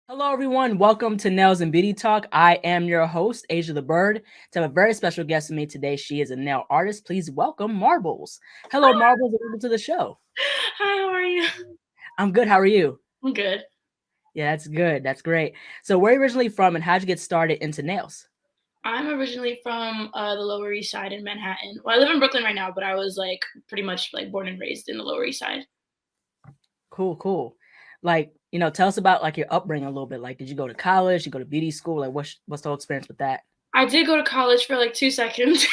Hello, everyone. Welcome to Nails and Beauty Talk. I am your host, Asia the Bird. To have a very special guest with me today. She is a nail artist. Please welcome Marbles. Hello, Marbles. Welcome to the show. Hi, how are you? I'm good. How are you? I'm good. Yeah, that's good. That's great. So, where are you originally from, and how'd you get started into nails? I'm originally from the Lower East Side in Manhattan. Well, I live in Brooklyn right now, but I was like pretty much like born and raised in the Lower East Side. Cool, cool. Like, tell us about like your upbringing a little bit. Like, did you go to college? You go to beauty school? Like, what's the whole experience with that? I did go to college for like 2 seconds.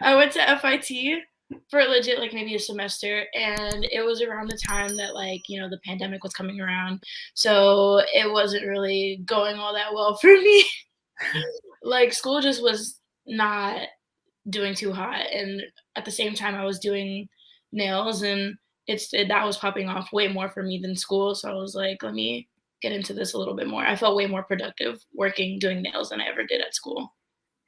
I went to FIT for legit like maybe a semester, and it was around the time that the pandemic was coming around, so it wasn't really going all that well for me. Like school just was not doing too hot, and at the same time I was doing nails, and that was popping off way more for me than school. So I was like, let me get into this a little bit more. I felt way more productive working doing nails than I ever did at school.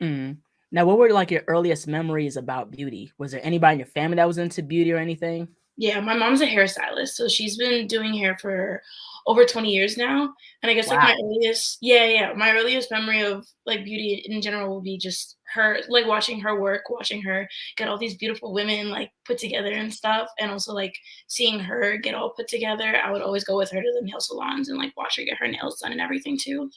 Mm. Now, what were like your earliest memories about beauty? Was there anybody in your family that was into beauty or anything? Yeah, my mom's a hairstylist, so she's been doing hair for over 20 years now. And I guess like Wow. my earliest, yeah, my earliest memory of like beauty in general will be just her, like watching her work, watching her get all these beautiful women like put together and stuff. And also like seeing her get all put together. I would always go with her to the nail salons and like watch her get her nails done and everything too.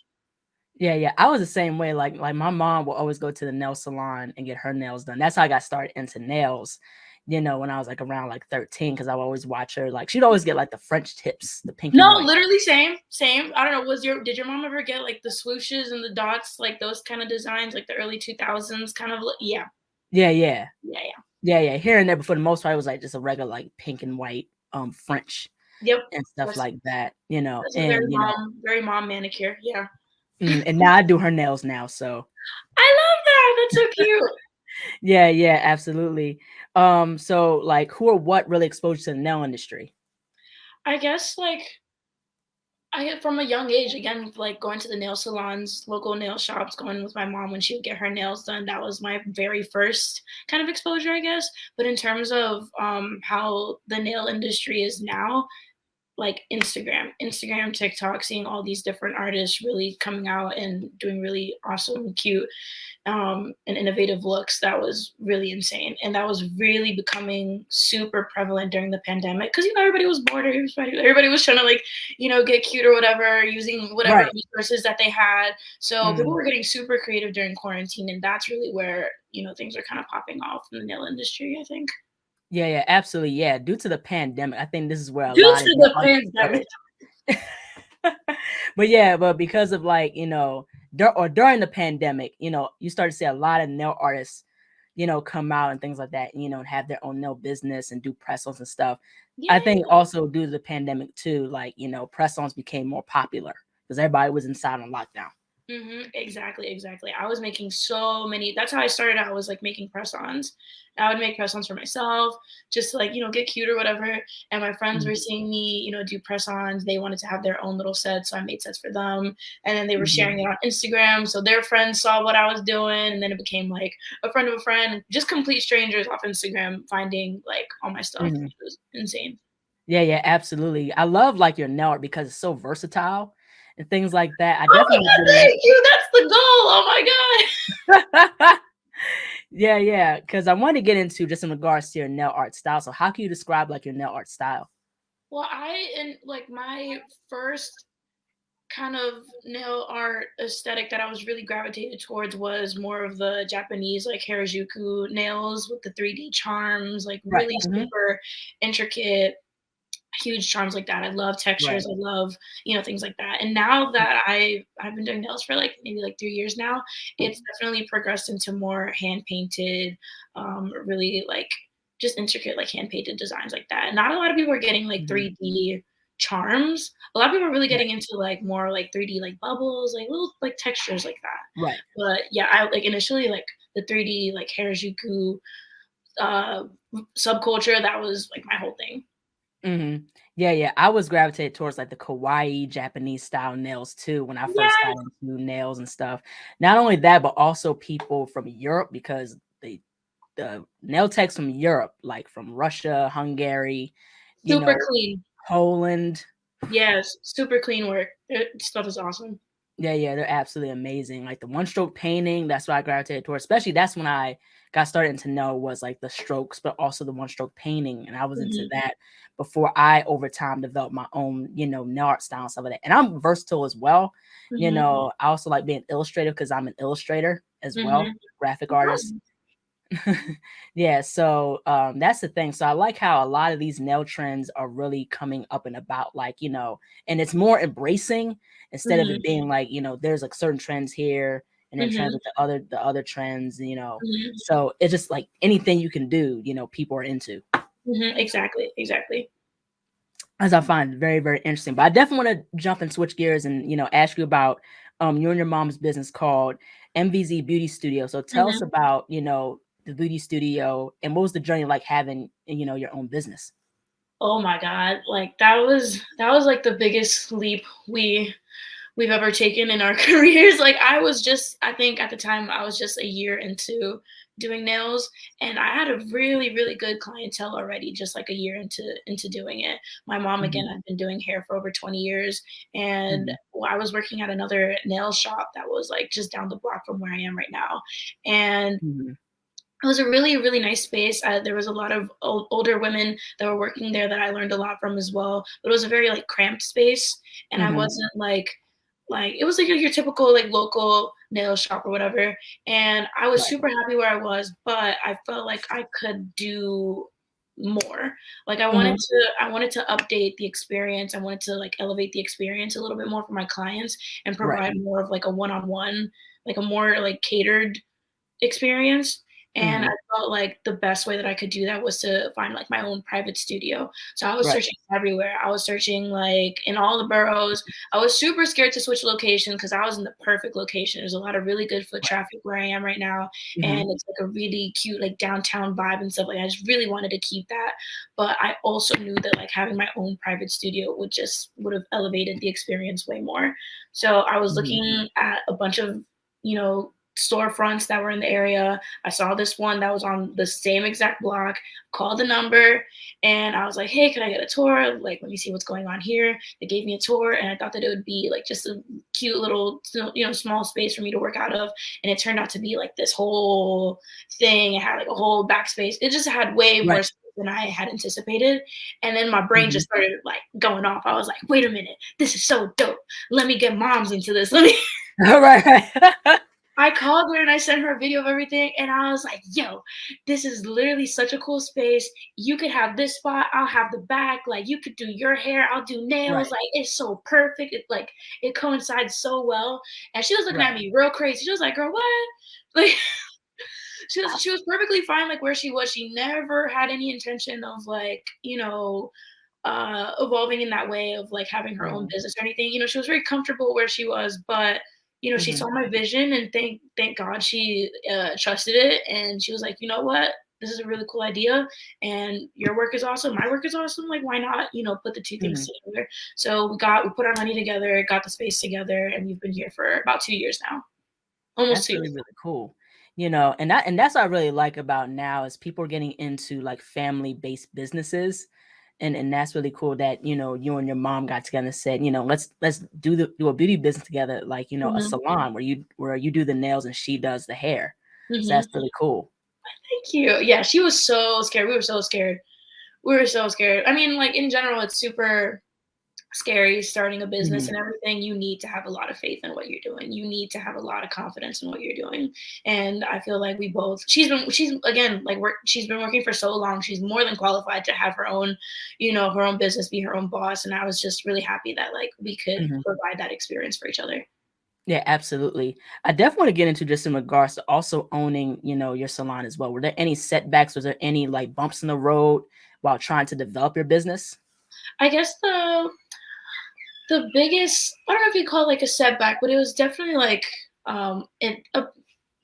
Yeah, yeah. I was the same way. Like my mom will always go to the nail salon and get her nails done. That's how I got started into nails, when I was like around like 13, because I would always watch her. Like she'd always get like the French tips, the pink and No, white. literally same. I don't know. Did your mom ever get like the swooshes and the dots, like those kind of designs, like the early 2000s kind of? Yeah, Yeah, yeah. yeah. Yeah, yeah. Here and there, but for the most part, it was like just a regular like pink and white French Yep. and stuff That's like that, you know. that's a And very mom manicure. Yeah. and now I do her nails now. So I love that. That's so cute. yeah, yeah, absolutely. So like who or what really exposed you to the nail industry? I guess like I from a young age, again, like going to the nail salons, local nail shops, going with my mom when she would get her nails done. That was my very first kind of exposure, I guess. But in terms of how the nail industry is now, like Instagram, TikTok, seeing all these different artists really coming out and doing really awesome, cute, and innovative looks. That was really insane, and that was really becoming super prevalent during the pandemic because everybody was bored. Everybody was trying to like get cute or whatever, using whatever Right. resources that they had. So people Mhm. were getting super creative during quarantine, and that's really where things are kind of popping off in the nail industry, I think. Yeah, yeah, absolutely. Yeah, due to the pandemic, I think this is where a Due lot of to nail the artists pandemic. but yeah, but because of like, during the pandemic, you start to see a lot of nail artists, come out and things like that, and have their own nail business and do press-ons and stuff. I think Yeah. also due to the pandemic too, like, press-ons became more popular because everybody was inside on lockdown. Exactly. I was making so many. That's how I started out. Was like making press-ons. I would make press-ons for myself, just to, like get cute or whatever. And my friends Mhm, were seeing me, do press-ons. They wanted to have their own little sets, so I made sets for them. And then they were mhm, sharing it on Instagram, so their friends saw what I was doing, and then it became like a friend of a friend, just complete strangers off Instagram finding like all my stuff, mhm. which was insane. Yeah, yeah, absolutely. I love like your nail art because it's so versatile and things like that. I Oh my definitely god, want thank you. That's the goal. Oh my god. to get in. Yeah, yeah, because I want to get into just in regards to your nail art style. So how can you describe like your nail art style? Well, in like my first kind of nail art aesthetic that I was really gravitated towards was more of the Japanese like Harajuku nails with the 3D charms, like Right. really Mhm. super intricate, huge charms like that. I love Right. textures. I love, things like that. And now that I've been doing nails for like maybe like 3 years now, it's definitely progressed into more hand painted, really like just intricate like hand painted designs like that. Not a lot of people are getting like Mhm. 3D charms. A lot of people are really Right. getting into like more like 3D like bubbles, like little like textures like that. Right. But yeah, I like initially like the 3D like Harajuku uh subculture, that was like my whole thing. Mhm. Yeah, yeah. I was gravitated towards like the kawaii Japanese style nails too when I first got Yes. into nails and stuff. Not only that, but also people from Europe because the nail techs from Europe, like from Russia, Hungary, you Super know, clean. Poland. Yes, super clean work. Stuff is awesome. Yeah, yeah, they're absolutely amazing. Like the one stroke painting, that's what I gravitated towards. Especially that's when I got started to know was like the strokes, but also the one stroke painting. And I was into Mhm, that before I over time developed my own, nail art style and stuff like that. And I'm versatile as well. mhm, I also like being illustrative because I'm an illustrator as well, mhm. graphic No artist. problem. Yeah, so that's the thing. So I like how a lot of these nail trends are really coming up and about, like, and it's more embracing instead of it Mhm, being like, there's like certain trends here and then trends mhm, with the other trends, mhm, so it's just like anything you can do, people are into. mhm. Exactly, exactly. As I find very, very interesting. But I definitely want to jump and switch gears and ask you about you and your mom's business called MVZ Beauty Studio. So tell us Mhm. about the beauty studio and what was the journey like having your own business. Oh my god, like, that was, like, the biggest leap we've ever taken in our careers. Like, I think at the time, I was just a year into doing nails, and I had a really, really good clientele already, just like a year into doing it. My mom, Hmm. again, had been doing hair for over 20 years, and Hmm. I was working at another nail shop that was, like, just down the block from where I am right now, and Hmm. it was a really, really nice space. There was a lot of older women that were working there that I learned a lot from as well. But it was a very like cramped space, and I Hmm. wasn't like it was like your typical like local nail shop or whatever. And I was Right. super happy where I was, but I felt like I could do more. Like Hmm. I wanted to update the experience. I wanted to like elevate the experience a little bit more for my clients and Right. provide more of like a one-on-one, like a more like catered experience, and I Hmm. felt like the best way that I could do that was to find, like, my own private studio. So I was Right. searching everywhere. I was searching, like, in all the boroughs. I was super scared to switch locations because I was in the perfect location. There's a lot of really good foot Right. traffic where I am right now, Hmm. and it's, like, a really cute, like, downtown vibe and stuff, like, I just really wanted to keep that, but I also knew that, like, having my own private studio would've elevated the experience way more. So I was Hmm. looking at a bunch of, storefronts that were in the area. I saw this one that was on the same exact block, called the number, and I was like, "Hey, can I get a tour? Like, let me see what's going on here." They gave me a tour, and I thought that it would be like just a cute little, small space for me to work out of. And it turned out to be like this whole thing. It had like a whole backspace. It just had way more Right. space than I had anticipated. And then my brain Hmm. just started like going off. I was like, wait a minute, this is so dope. Let me get moms into this. Let me Right. Right. I called her and I sent her a video of everything, and I was like, "Yo, this is literally such a cool space. You could have this spot, I'll have the back. Like, you could do your hair, I'll do nails. Right. Like, it's so perfect. It coincides so well." And she was looking at Right. me real crazy. She was like, "Girl, what?" Like, she was perfectly fine, like where she was. She never had any intention of like, evolving in that way of like having her own Hmm. business or anything. She was very comfortable where she was, but she Hmm. saw my vision, and thank God she trusted it, and she was like, you know what, this is a really cool idea, and your work is awesome, my work is awesome. Like, why not, put the two things Hmm. together? So we put our money together, got the space together, and we've been here for about 2 years now, almost That's 2 really, years. really cool. And that's what I really like about now is people are getting into like family-based businesses. And that's really cool that, you and your mom got together and said, let's do a beauty business together, like, a Hmm. salon where you do the nails and she does the hair. So Hmm. that's really cool. Thank you. Yeah, she was so scared. We were so scared. We were so scared. I mean, like in general, it's super scary starting a business Mhm. and everything. You need to have a lot of faith in what you're doing. You need to have a lot of confidence in what you're doing. And I feel like we both. She's again like she's been working for so long. She's more than qualified to have her own, her own business, be her own boss. And I was just really happy that like we could Mhm. provide that experience for each other. Yeah, absolutely. I definitely want to get into just in regards to also owning, your salon as well. Were there any setbacks? Was there any like bumps in the road while trying to develop your business? I guess the biggest, I don't know if you call it like a setback, but it was definitely like yeah,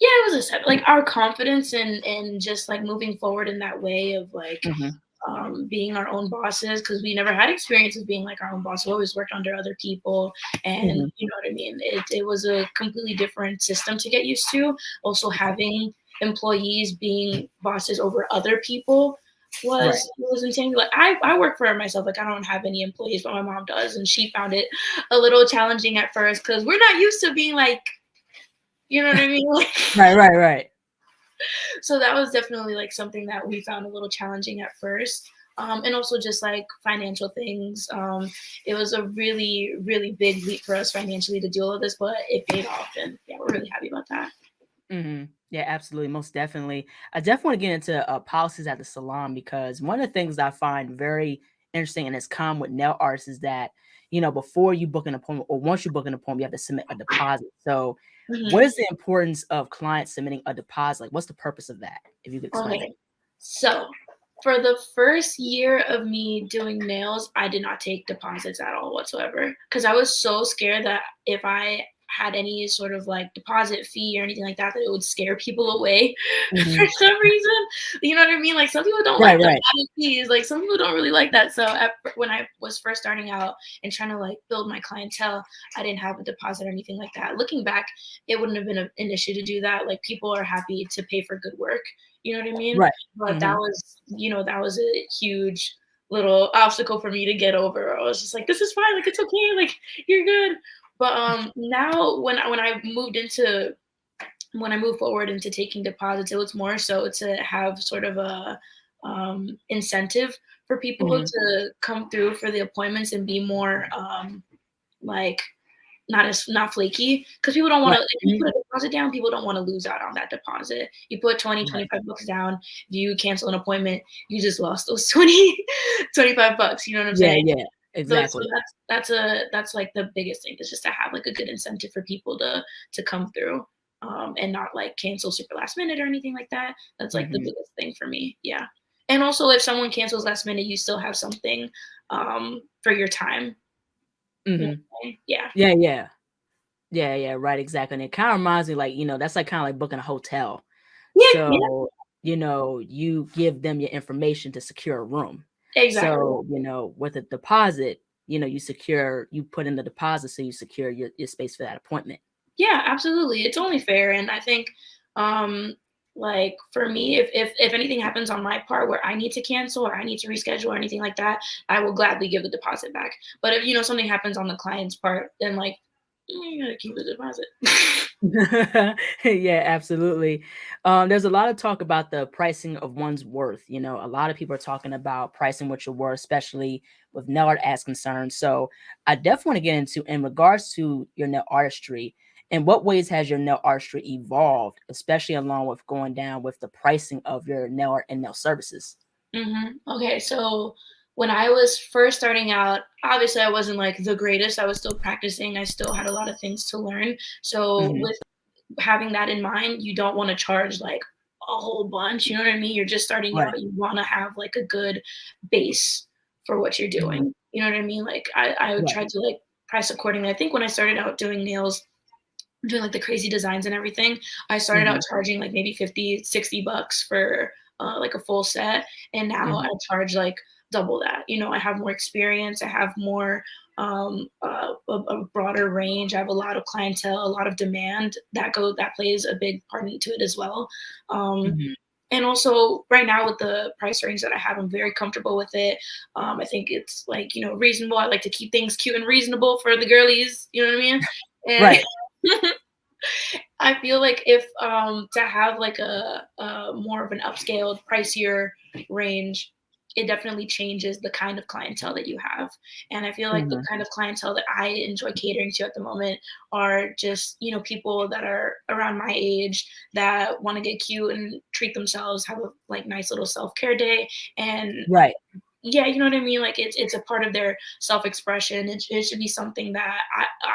it was a set like our confidence and just like moving forward in that way of like Mhm. being our own bosses, because we never had experience of being like our own boss. We always worked under other people, and Mhm. you know what I mean. It was a completely different system to get used to. Also, Right. having employees being bosses over other people Right. was insane. Like I work for myself. Like I don't have any employees, but my mom does, and she found it a little challenging at first because we're not used to being like, you know what I mean? Like, Right, right, right. so that was definitely like something that we found a little challenging at first. And also just like financial things. It was a really, really big leap for us financially to do all of this, but it paid off, and yeah, we're really happy about that. Yeah, absolutely, most definitely. I definitely want to get into policies at the salon because one of the things I find very interesting and it's common with nail artists is that before you book an appointment or once you book an appointment, you have to submit a deposit. So, what Mhm. is the importance of clients submitting a deposit? Like, what's the purpose of that? If you could explain it. Okay. So, for the first year of me doing nails, I did not take deposits at all whatsoever because I was so scared that if I had any sort of like deposit fee or anything like that, that it would scare people away for Hmm. some reason. You know what I mean? Like some people don't Right, like right. deposit fees. Like some people don't really like that. So when I was first starting out and trying to like build my clientele, I didn't have a deposit or anything like that. Looking back, it wouldn't have been an issue to do that. Like people are happy to pay for good work. You know what I mean? Right. But that Hmm. was, that was a huge little obstacle for me to get over. I was just like, this is fine, like it's okay, like you're good. But now when I moved forward into taking deposits, it was more so to have sort of a incentive for people Hmm. to come through for the appointments and be more like not flaky because people don't want Right. to if you Hmm. put a deposit down, people don't want to lose out on that deposit. You put 20, Right. 25 bucks down, if you cancel an appointment, you just lost those 20, 25 bucks, you know what I'm Yeah, saying? yeah. So Exactly. that's like the biggest thing is just to have like a good incentive for people to come through, and not like cancel super last minute or anything like that. That's like the Hmm. biggest thing for me. Yeah. And also if someone cancels last minute, you still have something for your time. You know Hmm. what I'm saying? Yeah. Yeah, yeah. Yeah, yeah, right, exactly, and it kinda reminds me, like, that's, like, kinda like booking a hotel. Yeah, yeah, So, you give them your information to secure a room. exactly. So, with a deposit, you put in the deposit, so you secure your space for that appointment. Yeah, absolutely. It's only fair, and I think, um, like for me, if anything happens on my part where I need to cancel or I need to reschedule or anything like that, I will gladly give the deposit back. But if something happens on the client's part, then like you gotta keep the deposit. Yeah, absolutely. There's a lot of talk about the pricing of one's worth. A lot of people are talking about pricing what you're worth, especially with nail art as concerned. So I definitely want to get into in regards to your nail artistry. In what ways has your nail artistry evolved, especially along with going down with the pricing of your nail art and nail services? Okay, so when I was first starting out, obviously I wasn't like the greatest. I was still practicing. I still had a lot of things to learn. So Hmm. with having that in mind, you don't want to charge like a whole bunch. You know what I mean? You're just starting Right. out. You want to have like a good base for what you're Mhm. doing. You know what I mean? Like I would Right. try to like price accordingly. I think when I started out doing nails, doing like the crazy designs and everything, I started out Hmm. charging like maybe 50, 60 bucks for like a full set. And now I Hmm. charge like double that. I have more experience. I have more, a broader range. I have a lot of clientele, a lot of demand that plays a big part into it as well. Um, Hmm. and also right now with the price range that I have, I'm very comfortable with it. I think it's like, reasonable. I like to keep things cute and reasonable for the girlies, you know what I mean? And Right. I feel like if to have like a more of an upscaled, pricier range, it definitely changes the kind of clientele that you have. And I feel like the Hmm. kind of clientele that I enjoy catering to at the moment are just, people that are around my age that want to get cute and treat themselves, have a like nice little self-care day, and Right. yeah, you know what I mean? Like it's a part of their self-expression. It should be something that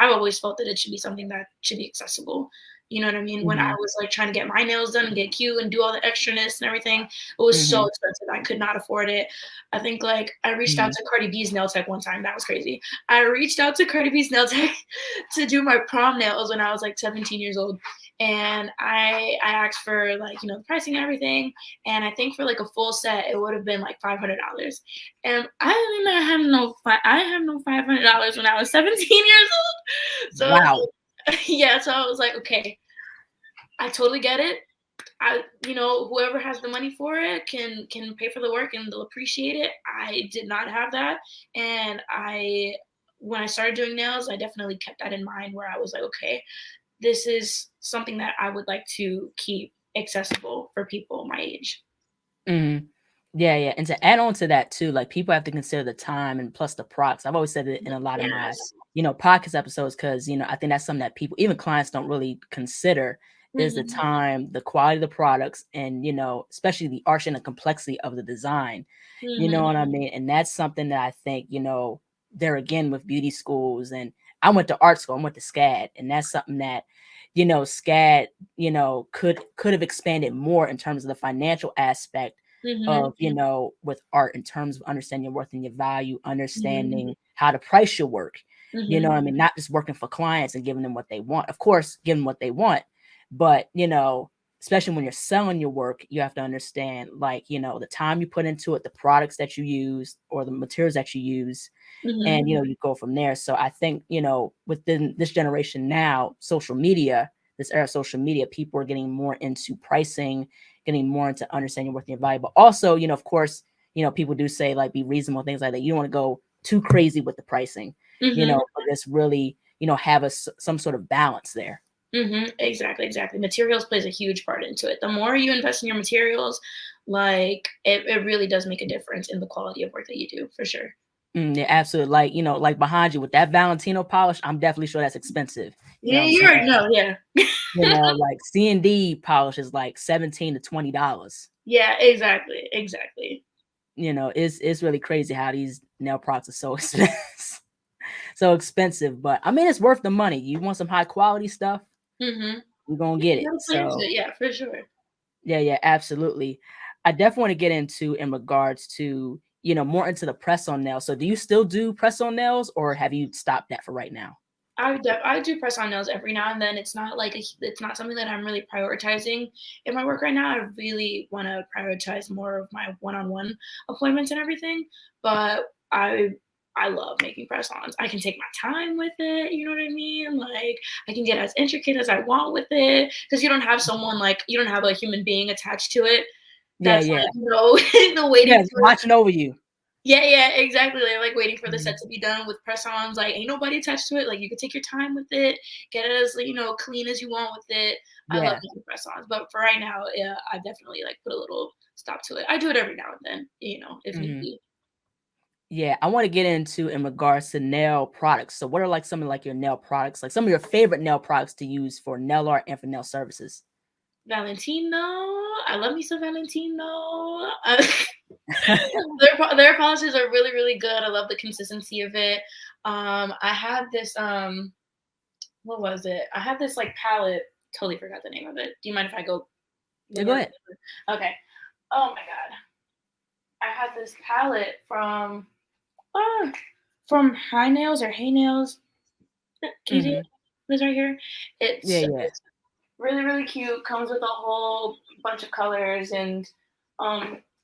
I've always felt that it should be something that should be accessible. You know what I mean? When I Hmm. was like trying to get my nails done and get cute and do all the extraness and everything, it was so Hmm. expensive. I could not afford it. I think like I reached out Hmm. to Cardi B's nail tech one time. That was crazy. I reached out to Cardi B's nail tech to do my prom nails when I was like 17 years old. And I asked for like, the pricing and everything. And I think for like a full set, it would have been like $500. And I did not have I have no $500 when I was 17 years old. So Wow. yeah, so I was like, okay, I totally get it. whoever has the money for it can pay for the work and they'll appreciate it. I did not have that, and when I started doing nails, I definitely kept that in mind where I was like, okay, this is something that I would like to keep accessible for people my age. Mhm. Yeah, yeah, and to add on to that too, like, people have to consider the time and plus the procs. I've always said it in a lot of my, Yes. podcast episodes because I think that's something that people, even clients, don't really consider is the Mhm. time, the quality of the products, and, especially the arch and the complexity of the design. You know Mhm. what I mean? And that's something that I think, there again with beauty schools, and I went to art school, I went to SCAD, and that's something that, SCAD, could have expanded more in terms of the financial aspect Mhm. of, with art, in terms of understanding your worth and your value, Mhm. understanding how to price your work. You know Mhm. what I mean? Not just working for clients and giving them what they want. Of course, give them what they want, but especially when you're selling your work, you have to understand, like, the time you put into it, the products that you use, or the materials that you use, Mhm. and you go from there. So I think, within this generation now, social media, this era of social media, people are getting more into pricing, getting more into understanding your worth and your value. But also, of course, people do say, like, be reasonable, things like that. You don't want to go too crazy with the pricing, Mhm. but just really, have some sort of balance there. Exactly, exactly. Materials plays a huge part into it. The more you invest in your materials, like it really does make a difference in the quality of work that you do, for sure. Yeah, absolutely. Like, like behind you with that Valentino polish, I'm definitely sure that's expensive. You know Yeah, what I'm you saying? already know. Yeah. Like C&D polish is like 17 to $20. Yeah, exactly, exactly. It's really crazy how these nail products are so expensive. So expensive, but I mean, it's worth the money. You want some high quality stuff, Mhm. you're gonna Yeah, get you it. gotta put into So it. Yeah, for sure. yeah, yeah, absolutely. I definitely want to get into, in regards to, more into the press on nails. So do you still do press on nails, or have you stopped that for right now? I do press on nails every now and then. It's not like it's not something that I'm really prioritizing in my work right now. I really want to prioritize more of my one-on-one appointments and everything. But I love making press-ons. I can take my time with it. You know what I mean? Like I can get as intricate as I want with it because you don't have someone like you don't have a human being attached to it. Yeah, That's yeah. like the waiting Yeah, it's for watching over you. yeah, yeah, exactly. They're like waiting for the set Mhm. to be done with press-ons. Like, ain't nobody attached to it. Like, you can take your time with it, get it as clean as you want with it. I love Yeah. making press-ons, but for right now, yeah, I definitely like put a little stop to it. I do it every now and then, if need Mhm. be. Yeah, I want to get into, in regards to nail products. So what are, like, some of, like, your nail products, like some of your favorite nail products to use for nail art and for nail services? Valentino, I love me some Valentino. Their polishes are really really good. I love the consistency of it. I have this what was it? I have this like palette. Totally forgot the name of it. Do you mind if I go Yeah, look go at ahead. it? Okay. Oh my god. I had this palette ah, from High Nails or Hay Nails. Can you see it? Mhm. This right here. Yeah, yeah. It's really really cute. Comes with a whole bunch of colors and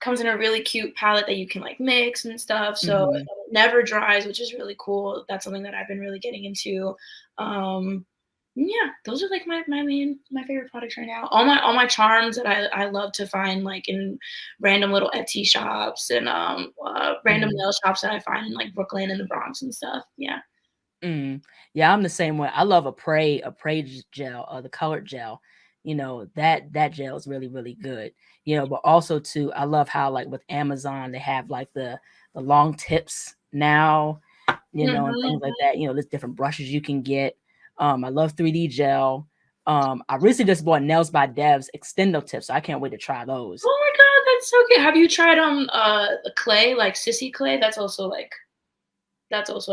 comes in a really cute palette that you can like mix and stuff. So Mhm. it never dries, which is really cool. That's something that I've been really getting into. Um, yeah, those are like my favorite products right now. All my charms that I love to find like in random little Etsy shops and random Mhm. nail shops that I find in like Brooklyn and the Bronx and stuff. Yeah. Mhm. Yeah, I'm the same way. I love a gel, the colored gel. That gel is really, really good. But also too, I love how, like, with Amazon, they have, like, the long tips now, and things like Mhm. that. There's different brushes you can get. I love 3D gel. I recently just bought Nails by Dev's extendo tips, so I can't wait to try those. Oh my god, that's so good. Have you tried clay, like sissy clay? That's also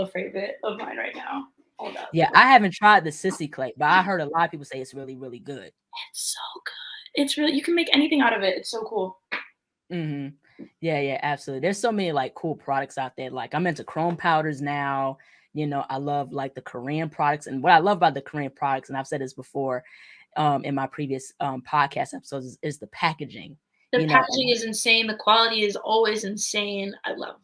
a favorite of mine right now. Hold up. Yeah, I haven't tried the Sissy Clay, but I heard a lot of people say it's really, really good. It's so good. It's really you can make anything out of it. It's so cool. Mhm. Yeah, yeah, absolutely. There's so many, like, cool products out there. Like, I'm into chrome powders now. I love, like, the Korean products, and what I love about the Korean products, and I've said this before, in my previous podcast episodes, is the packaging. The And packaging is insane. The quality is always insane. I love.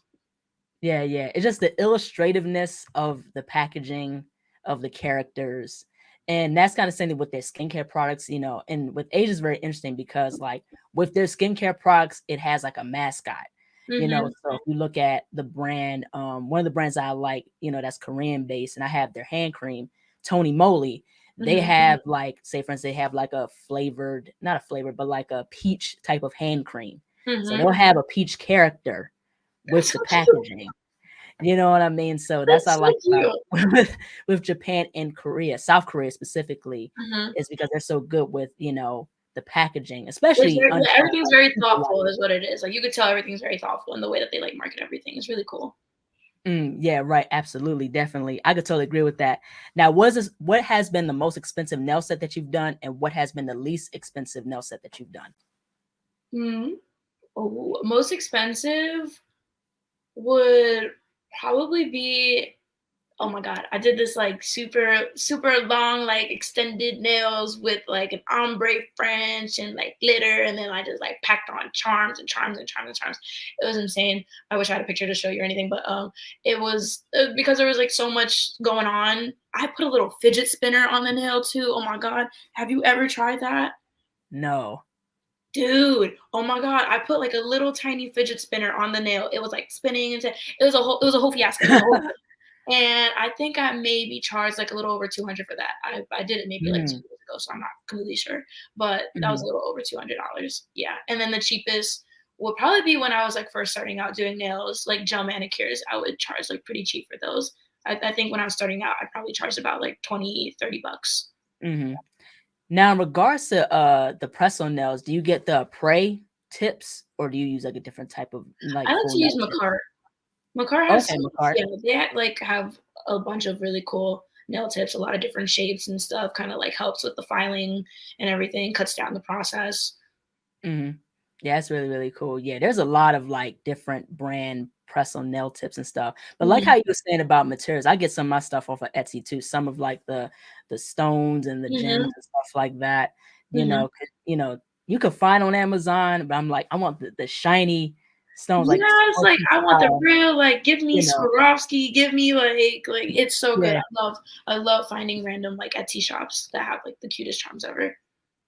yeah, yeah. It's just the illustrativeness of the packaging of the characters. And that's kind of something with their skincare products, you know, and with Asia is very interesting because like with their skincare products, it has like a mascot, you know. Mhm. So if you look at the brand, one of the brands I like, you know, that's Korean based, and I have their hand cream, Tony Moly. They Mhm. have like, say for instance, they have like a flavored, not a flavored, but like a peach type of hand cream. So Mhm. they'll have a peach character That's with so the cute. packaging. You know what I mean? So that's what I That's so like about cute. with Japan and Korea, South Korea specifically, Mhm. is because they're so good with, you know, the packaging, It's especially very, under yeah, everything's like very people like thoughtful is what it is. Like, you could tell everything's very thoughtful in the way that they, like, market everything. It's really cool. yeah, right, absolutely, definitely. I could totally agree with that. Now, what has been the most expensive nail set that you've done, and what has been the least expensive nail set that you've done? Mhm. Oh, most expensive would probably be, oh my god, I did this like super long like extended nails with like an ombre French and like glitter, and then I just like packed on charms and charms and charms and charms. It was insane. I wish I had a picture to show you or anything, but it was because there was like so much going on. I put a little fidget spinner on the nail too. Oh my god, have you ever tried that? No. Dude, oh my god, I put like a little tiny fidget spinner on the nail. It was like spinning and it was a whole fiasco. It was a whole and I think I maybe charged like a little over 200 for that. I did it maybe like 2 Mm, years ago, so I'm not completely sure, but that was a mhm. little over $200. Yeah, and then the cheapest would probably be when I was like first starting out doing nails, like gel manicures. I would charge like pretty cheap for those. I think when I was starting out, I probably charged about like 20, $30. Mhm. Now, in regards to the press on nails, do you get the Prey tips, or do you use like a different type of like I like full to nail use tip? Makart. Makart has Okay, some, Macart. yeah, they like have a bunch of really cool nail tips, a lot of different shapes and stuff, kinda like helps with the filing and everything, cuts down the process. Mhm. Yeah, that's really, really cool. Yeah, there's a lot of like different brand press on nail tips and stuff. But like Mhm. how you were saying about materials, I get some of my stuff off of Etsy too. Some of like the stones and the gems Mhm. and stuff like that. Mhm. You know, you could find on Amazon, but I'm like, I want the shiny stones, like Yes, like, sparkly I want the style, real, like, give me you know. Swarovski, give me, like, it's so good. Yeah, I love finding random, like, Etsy shops that have, like, the cutest charms ever.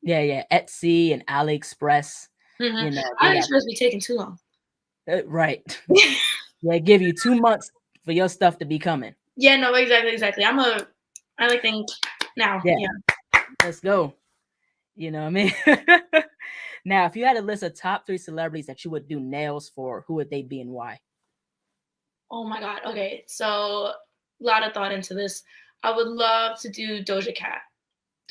yeah, yeah. Etsy and AliExpress, Mhm. you know, they got AliExpress be taking too long. right. They give you 2 months for your stuff to be coming. Yeah, no, exactly, exactly. I like things now, Yeah, yeah. let's go. You know what I mean? Now, if you had a list of top 3 celebrities that you would do nails for, who would they be and why? Oh my god, okay, so, a lot of thought into this. I would love to do Doja Cat.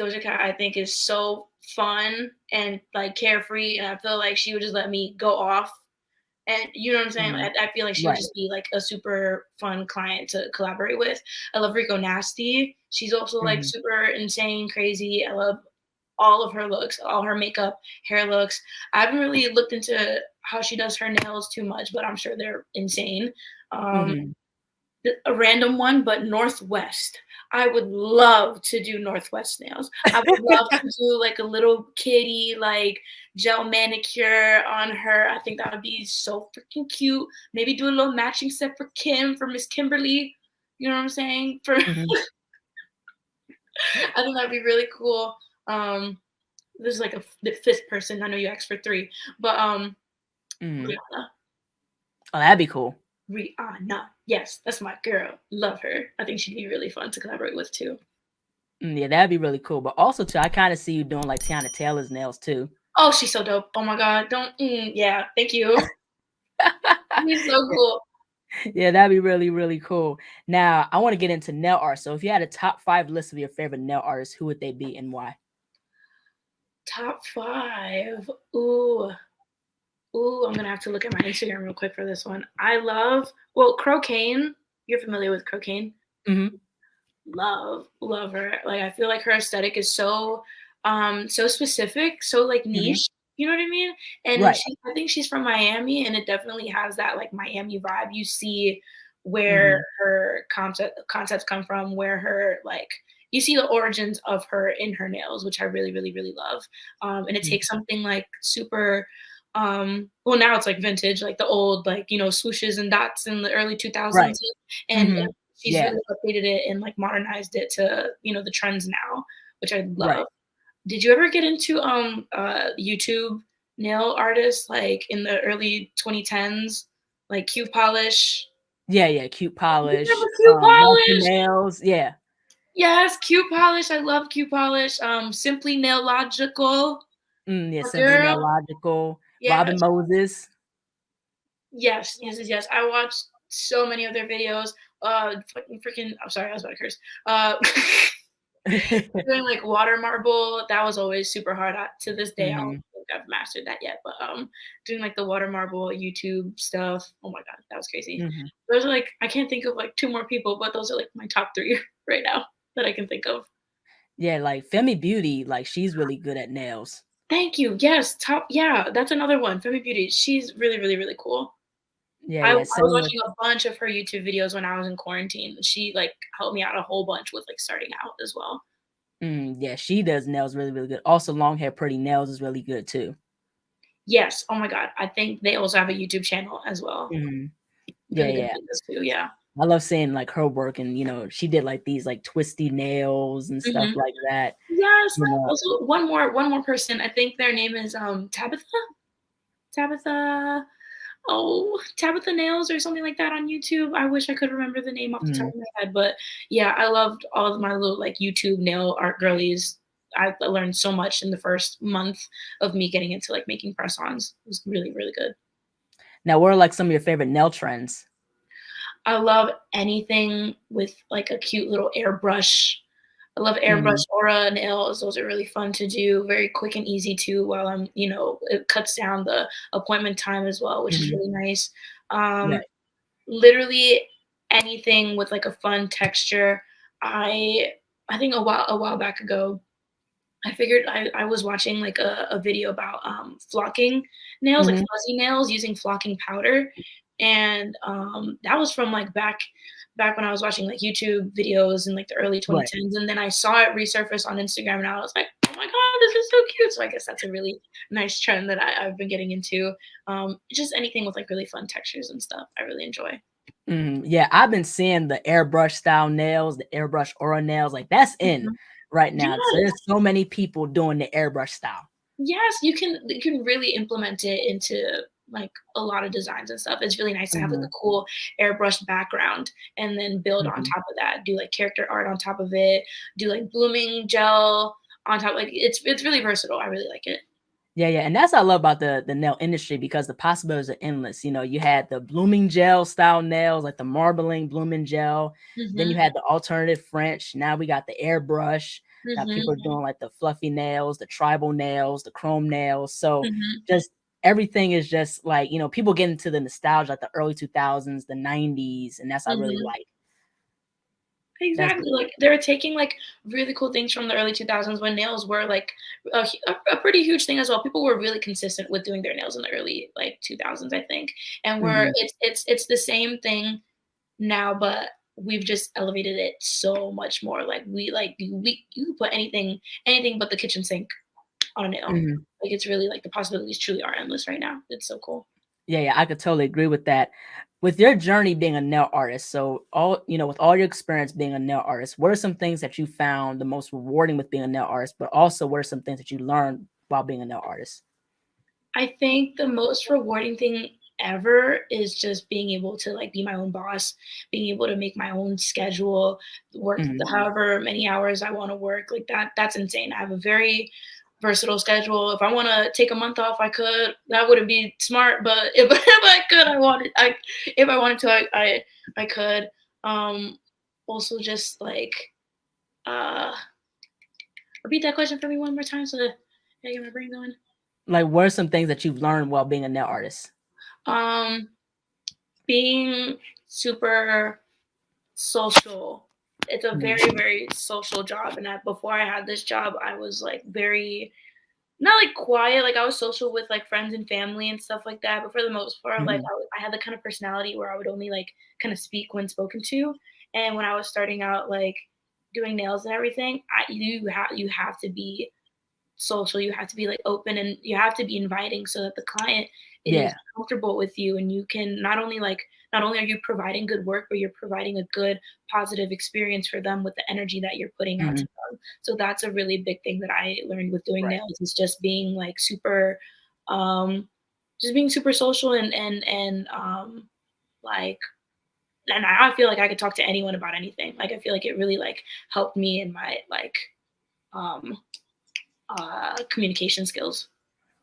Doja Cat, I think, is so fun and, like, carefree, and I feel like she would just let me go off, and you know what I'm saying? Mhm. I feel like she would Right. just be, like, a super fun client to collaborate with. I love Rico Nasty. She's also, like, Mhm. super insane, crazy. I love all of her looks, all her makeup, hair looks. I haven't really looked into how she does her nails too much, but I'm sure they're insane. Um, Mhm. a random one, but Northwest. I would love to do Northwest nails. I would love to do like a little kitty, like gel manicure on her. I think that would be so freaking cute. Maybe do a little matching set for Kim, for Miss Kimberly. You know what I'm saying? For Mhm. I think that'd be really cool. There's like the fifth person. I know you asked for three, but Mhm. Rihanna. Oh, that'd be cool. Rihanna. Yes, that's my girl. Love her. I think she'd be really fun to collaborate with too. Yeah, that'd be really cool. But also too, I kinda see you doing like Tiana Taylor's nails too. Oh, she's so dope. Oh my god, don't yeah, thank you. She's so cool. Yeah, that'd be really, really cool. Now, I wanna get into nail art. So if you had a top 5 list of your favorite nail artists, who would they be and why? Top 5. Ooh, ooh, I'm gonna have to look at my Instagram real quick for this one. I love, well, Crocaine. You're familiar with Crocaine? Mhm. Love her. Like, I feel like her aesthetic is so specific, so, like, Mhm. niche, you know what I mean? And Right. I think she's from Miami, and it definitely has that, like, Miami vibe. You see where Mhm. her concepts come from, where her, like, you see the origins of her in her nails, which I really, really, really love. And it Mhm. takes something, like, super, well, now it's, like, vintage, like, the old, like, swooshes and dots in the early Right. 2000s, and Mhm. she's Yeah, really updated it and, like, modernized it to, the trends now, which I right. love. Did you ever get into, YouTube nail artists, like, in the early 2010s, like Q Polish? Yeah, yeah, Cute You Polish, remember Q Melting Polish? Nails, yeah. Yes, Q Polish, I love Q Polish, Simply Nail Logical, Yeah, my Simply girl. Nail Logical, Robin Yes, Moses. yes, yes, yes, yes. I watched so many of their videos. Fucking freaking. I'm sorry, I was about to curse. Doing like water marble, that was always super hard. To this day, I don't Mhm, think I've mastered that yet. But doing like the water marble YouTube stuff. Oh my god, that was crazy. mhm. Those are like I can't think of like two more people, but those are like my top three right now that I can think of. Yeah, like Femi Beauty, like, she's really good at nails. Thank you. Yes, top. Yeah, that's another one. Femi Beauty. She's really, really, really cool. Yeah, I yeah, was same with watching a bunch of her YouTube videos when I was in quarantine. She, like, helped me out a whole bunch with, like, starting out as well. yeah, she does nails really, really good. Also, Long Hair Pretty Nails is really good too. Yes, oh my god, I think they also have a YouTube channel as well. Mhm. Yeah, Really good yeah. videos too, yeah. I love seeing, like, her work and, she did, like, these, like, twisty nails and stuff Mhm. like that, Yes, you know? also one more person, I think their name is, Tabitha? Tabitha Tabitha Nails or something like that on YouTube. I wish I could remember the name off the top Mhm. of my head, but yeah, I loved all of my little like YouTube nail art girlies. I learned so much in the first month of me getting into like making press-ons. It was really, really good. Now, what are, like, some of your favorite nail trends? I love anything with like a cute little airbrush. I love airbrush Mhm, aura nails. Those are really fun to do, very quick and easy too, while it cuts down the appointment time as well, which is mhm. really nice. Um, Right. Literally anything with, like, a fun texture. I I think a while back ago, I figured I was watching, like, a video about, flocking nails, like Mhm. fuzzy nails using flocking powder, and, that was from, like, back when I was watching, like, YouTube videos in, like, the early Right. 2010s, and then I saw it resurface on Instagram, and I was like, "Oh my god, this is so cute." So I guess that's a really nice trend that I've been getting into. Just anything with, like, really fun textures and stuff, I really enjoy. Yeah, I've been seeing the airbrush style nails, the airbrush aura nails, like, that's in Mhm. right now. So Yes, there's so many people doing the airbrush style. yes, you can really implement it into, like, a lot of designs and stuff. It's really nice to have, like, a Mhm, cool airbrush background and then build on mhm. top of that, do, like, character art on top of it, do, like, blooming gel on top, like, it's really versatile, I really like it. Yeah, yeah, and that's what I love about the nail industry because the possibilities are endless. You had the blooming gel style nails, like the marbling blooming gel. Then you Mhm, had the alternative French. Now we got the airbrush. Now mhm, people are doing like the fluffy nails, the tribal nails, the chrome nails. So mhm, just everything is just like, people get into the nostalgia, like the early 2000s, the 90s, and that's what I really mhm. like. That's Exactly, like, they're taking, like, really cool things from the early 2000s when nails were, like, a pretty huge thing as well. People were really consistent with doing their nails in the early, like, 2000s, I think, and we're Mhm, it's the same thing now, but we've just elevated it so much more, like, you can put anything but the kitchen sink on a nail. mhm. Like, it's really like, the possibilities truly are endless right now. It's so cool. Yeah, yeah, I could totally agree with that. With your journey being a nail artist, so with all your experience being a nail artist, what are some things that you found the most rewarding with being a nail artist, but also what are some things that you learned while being a nail artist? I think the most rewarding thing ever is just being able to, like, be my own boss, being able to make my own schedule, work Mhm, however many hours I wanna work, like, that's insane. I have a very versatile schedule. If I wanna take a month off, I could. That wouldn't be smart, but if if I could, if I wanted to, I could. Um, Also just, like, uh repeat that question for me one more time so that I get my brain going. like, what are some things that you've learned while being a nail artist? Um Being super social. It's a Mhm, very, very social job, and before I had this job, I was, like, very not, like, quiet, like, I was social with, like, friends and family and stuff like that, but for the most part, like, mhm, I had the kind of personality where I would only, like, kinda speak when spoken to, and when I was starting out, like, doing nails and everything, you have to be social, you have to be like open, and you have to be inviting so that the client is Yeah. comfortable with you, and you can not only are you providing good work, but you're providing a good positive experience for them with the energy that you're putting out Mhm. to them. So that's a really big thing that I learned with doing Right. nails, is just being like super um just being super social, like and I feel like I could talk to anyone about anything. Like I feel like it really like helped me in my like um communication skills.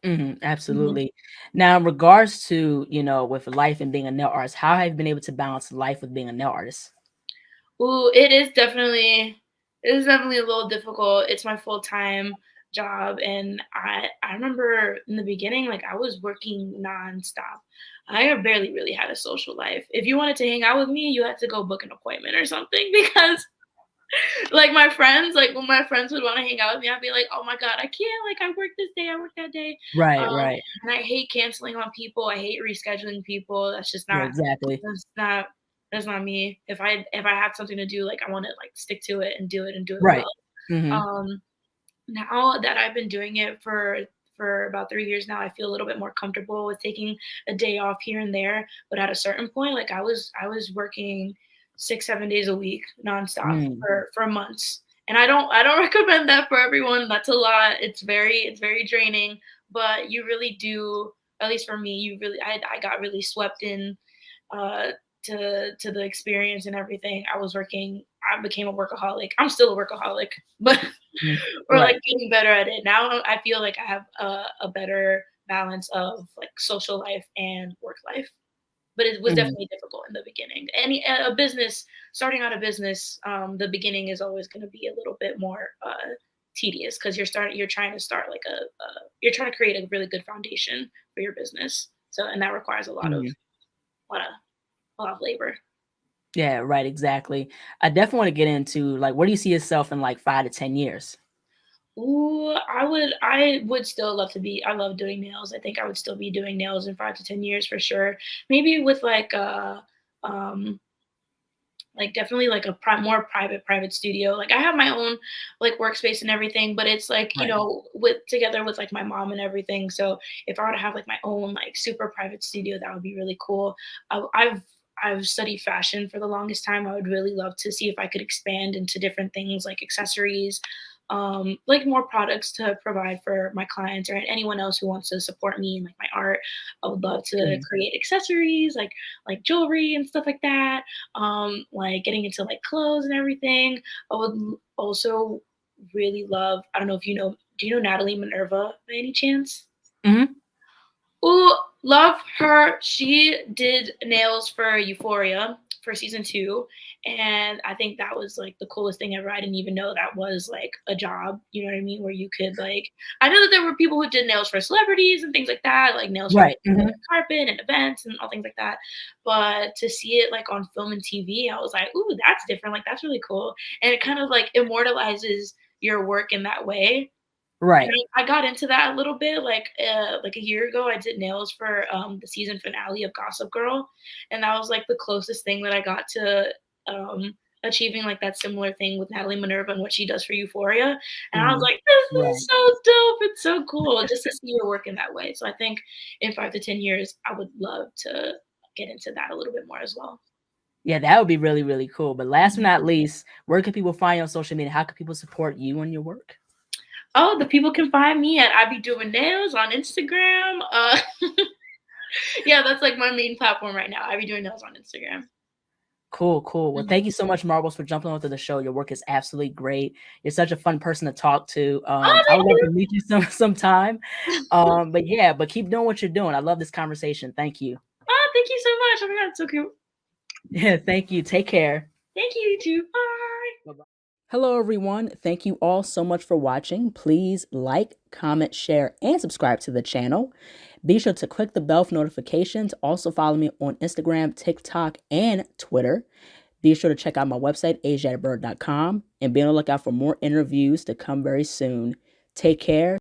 Mhm, Mhm. absolutely. Now, in regards to, with life and being a nail artist, how have you been able to balance life with being a nail artist? Ooh, it is definitely a little difficult. It's my full-time job, and I remember in the beginning, like, I was working nonstop. I barely really had a social life. If you wanted to hang out with me, you had to go book an appointment or something because, like, my friends, like, when my friends would wanna hang out with me, I'd be like, "Oh my god, I can't, like, I work this day, I work that day." Right, Um, right. and I hate canceling on people, I hate rescheduling people. Yeah, exactly. that's not that's not me. If I have something to do, like, I wanna, like, stick to it and do it Right. well. Mhm. Um, Now that I've been doing it for about 3 years now, I feel a little bit more comfortable with taking a day off here and there, but at a certain point, like, I was working 6, 7 days a week nonstop Mm. for months, and I don't recommend that for everyone. That's a lot. It's very draining, but you really do, at least for me, I got really swept in uh, to the experience and everything. I became a workaholic. I'm still a workaholic, but Mm. we're like Right. getting better at it. Now I feel like I have a better balance of like social life and work life. But it was Mhm. definitely difficult in the beginning. Any a business starting out a business, the beginning is always going to be a little bit more tedious because you're trying to start like you're trying to create a really good foundation for your business. So and that requires Mhm. lot of a lot of labor. Yeah, right, exactly. I definitely wanna get into, like, where do you see yourself in, like, 5 to 10 years? Ooh, I would still love to be I love doing nails. I think I would still be doing nails in 5 to 10 years for sure. Maybe with um like definitely like a more private studio. Like I have my own like workspace and everything, but it's like, Right. with together with like my mom and everything. So if I were to have like my own like super private studio, that would be really cool. I've studied fashion for the longest time. I would really love to see if I could expand into different things like accessories, like more products to provide for my clients or anyone else who wants to support me and like my art. I would love to Mhm. create accessories like jewelry and stuff like that, like getting into like clothes and everything. I would also really love, I don't know if you know, do you know Natalie Minerva by any chance? Mhm. Ooh, love her. She did nails for Euphoria for season 2, and I think that was, like, the coolest thing ever. I didn't even know that was, like, a job, you know what I mean? Where you could, like, I know that there were people who did nails for celebrities and things like that, like nails for, like, Right. the Mhm. carpet and events and all things like that, but to see it, like, on film and TV, I was like, "Ooh, that's different, like, that's really cool," and it kind of, like, immortalizes your work in that way. And Right. I got into that a little bit, like a year ago, I did nails for, the season finale of Gossip Girl, and that was, like, the closest thing that I got to, achieving, like, that similar thing with Natalie Minerva and what she does for Euphoria, and I was Mhm. like, "This Right. is so dope, it's so cool," just to see your work in that way, so I think in 5 to 10 years, I would love to get into that a little bit more as well. Yeah, that would be really, really cool, but last but Mhm. not least, where can people find you on social media? How can people support you and your work? Oh, the people can find me at I Be Doing Nails on Instagram, yeah, that's, like, my main platform right now. I be doing nails on Instagram. Cool, cool. Well, thank Mhm. you so much, Marbles, for jumping onto the show. Your work is absolutely great. You're such a fun person to talk to. Oh, I thank would love to you. meet you sometime. But yeah, but keep doing what you're doing. I love this conversation. Thank you. Oh, thank you so much. Oh my god, it's so cute. Yeah, thank you. Take care. Thank you, you too. Bye. Bye-bye. Hello, everyone. Thank you all so much for watching. Please like, comment, share, and subscribe to the channel. Be sure to click the bell for notifications. Also, follow me on Instagram, TikTok, and Twitter. Be sure to check out my website, ASIATHABIRD.com, and be on the lookout for more interviews to come very soon. Take care.